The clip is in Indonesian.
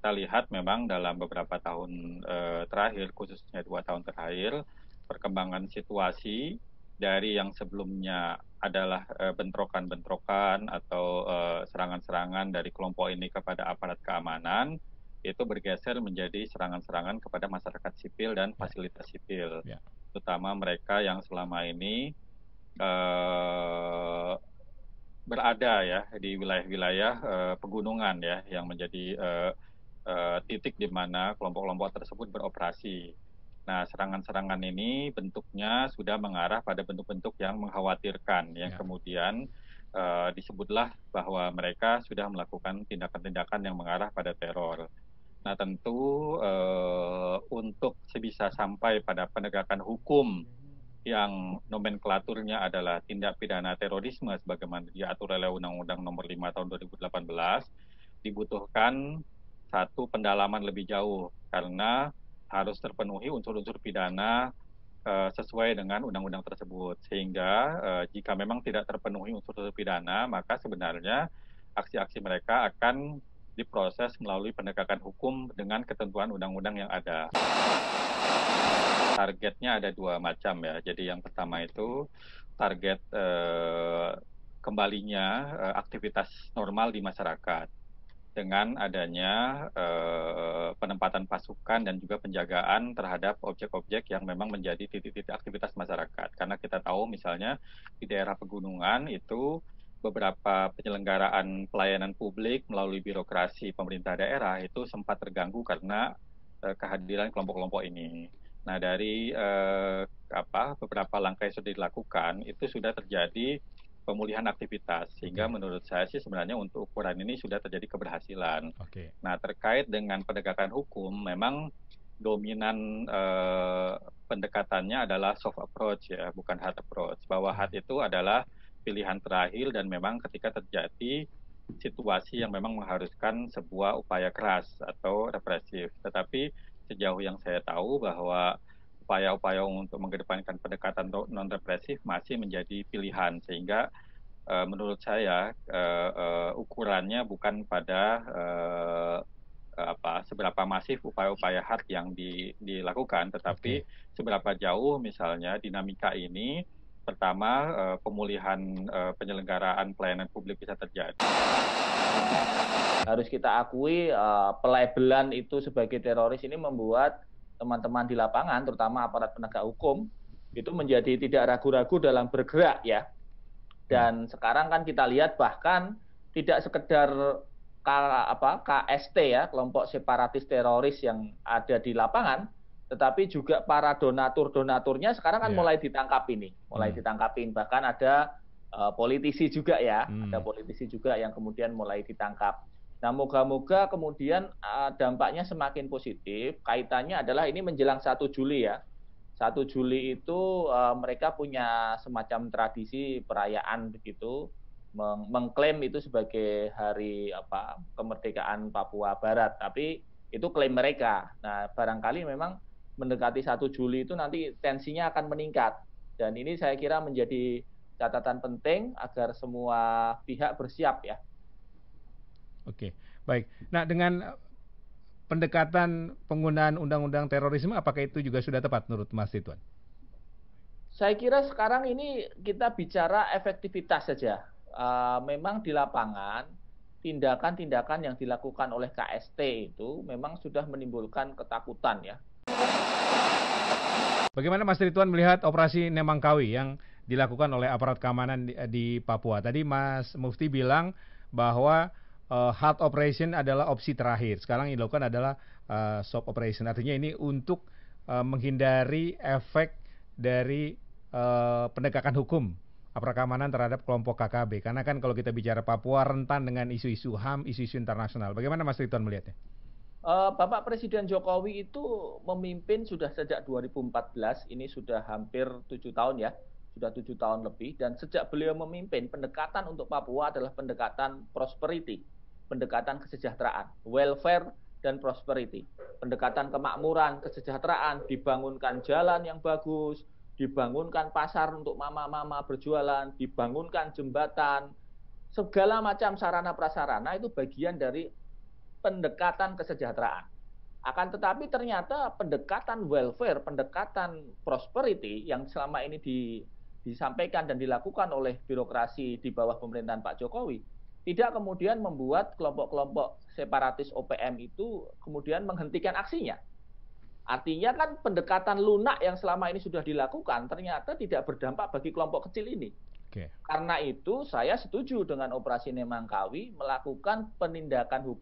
kita lihat memang dalam beberapa tahun terakhir, khususnya 2 tahun terakhir, perkembangan situasi dari yang sebelumnya adalah bentrokan-bentrokan atau serangan-serangan dari kelompok ini kepada aparat keamanan, itu bergeser menjadi serangan-serangan kepada masyarakat sipil dan Ya, fasilitas sipil, ya, terutama mereka yang selama ini eh, berada ya di wilayah-wilayah pegunungan ya, yang menjadi titik di mana kelompok-kelompok tersebut beroperasi. Nah, serangan-serangan ini bentuknya sudah mengarah pada bentuk-bentuk yang mengkhawatirkan, yang ya. kemudian disebutlah bahwa mereka sudah melakukan tindakan-tindakan yang mengarah pada teror. Nah, tentu untuk sebisa sampai pada penegakan hukum yang nomenklaturnya adalah tindak pidana terorisme sebagaimana diatur oleh Undang-Undang Nomor 5 Tahun 2018, dibutuhkan satu pendalaman lebih jauh karena harus terpenuhi unsur-unsur pidana sesuai dengan undang-undang tersebut. Sehingga jika memang tidak terpenuhi unsur-unsur pidana, maka sebenarnya aksi-aksi mereka akan diproses melalui penegakan hukum dengan ketentuan undang-undang yang ada. Targetnya ada dua macam ya. Jadi yang pertama itu target kembalinya aktivitas normal di masyarakat dengan adanya penempatan pasukan dan juga penjagaan terhadap objek-objek yang memang menjadi titik-titik aktivitas masyarakat. Karena kita tahu misalnya di daerah pegunungan itu beberapa penyelenggaraan pelayanan publik melalui birokrasi pemerintah daerah itu sempat terganggu karena kehadiran kelompok-kelompok ini. Nah, dari beberapa langkah yang sudah dilakukan itu sudah terjadi pemulihan aktivitas, sehingga Oke, menurut saya sih sebenarnya untuk ukuran ini sudah terjadi keberhasilan. oke, Nah, terkait dengan penegakan hukum, memang dominan pendekatannya adalah soft approach ya, bukan hard approach. Bahwa oke. hard itu adalah pilihan terakhir dan memang ketika terjadi situasi yang memang mengharuskan sebuah upaya keras atau represif. Tetapi sejauh yang saya tahu bahwa upaya-upaya untuk mengedepankan pendekatan non-represif masih menjadi pilihan, sehingga menurut saya ukurannya bukan pada seberapa masif upaya-upaya hard yang dilakukan, tetapi Oke. seberapa jauh misalnya dinamika ini pertama pemulihan penyelenggaraan pelayanan publik bisa terjadi. Harus kita akui pelabelan itu sebagai teroris ini membuat teman-teman di lapangan, terutama aparat penegak hukum, itu menjadi tidak ragu-ragu dalam bergerak ya. Dan sekarang kan kita lihat bahkan tidak sekedar KST ya, kelompok separatis teroris yang ada di lapangan, tetapi juga para donatur-donaturnya sekarang kan Ya. mulai ditangkap ini, mulai ditangkapin. Bahkan ada politisi juga ya, ada politisi juga yang kemudian mulai ditangkap. Nah, moga-moga kemudian dampaknya semakin positif. Kaitannya adalah ini menjelang 1 Juli ya. 1 Juli itu mereka punya semacam tradisi perayaan begitu, mengklaim itu sebagai hari kemerdekaan Papua Barat. Tapi itu klaim mereka. Nah, barangkali memang mendekati 1 Juli itu nanti tensinya akan meningkat. Dan ini saya kira menjadi catatan penting agar semua pihak bersiap ya. Oke, baik. Nah, dengan pendekatan penggunaan undang-undang terorisme, apakah itu juga sudah tepat menurut Mas Ridwan? Saya kira sekarang ini kita bicara efektivitas saja. Memang di lapangan tindakan-tindakan yang dilakukan oleh KST itu memang sudah menimbulkan ketakutan ya. Bagaimana Mas Ridwan melihat operasi Nemangkawi yang dilakukan oleh aparat keamanan di Papua? Tadi Mas Mufti bilang bahwa hard operation adalah opsi terakhir. Sekarang yang dilakukan adalah soft operation. Artinya ini untuk menghindari efek dari penegakan hukum aparat keamanan terhadap kelompok KKB. Karena kan kalau kita bicara Papua rentan dengan isu-isu HAM, isu-isu internasional. Bagaimana Mas Ridwan melihatnya? Bapak Presiden Jokowi itu memimpin sudah sejak 2014, ini sudah hampir 7 tahun ya, sudah 7 tahun lebih. Dan sejak beliau memimpin, pendekatan untuk Papua adalah pendekatan prosperity, pendekatan kesejahteraan, welfare dan prosperity, pendekatan kemakmuran, kesejahteraan, dibangunkan jalan yang bagus, dibangunkan pasar untuk mama-mama berjualan, dibangunkan jembatan, segala macam sarana prasarana itu bagian dari pendekatan kesejahteraan. Akan tetapi ternyata pendekatan welfare, pendekatan prosperity yang selama ini disampaikan dan dilakukan oleh birokrasi di bawah pemerintahan Pak Jokowi, tidak kemudian membuat kelompok-kelompok separatis OPM itu kemudian menghentikan aksinya. Artinya kan pendekatan lunak yang selama ini sudah dilakukan ternyata tidak berdampak bagi kelompok kecil ini. Karena itu saya setuju dengan Operasi Nemangkawi melakukan penindakan hukum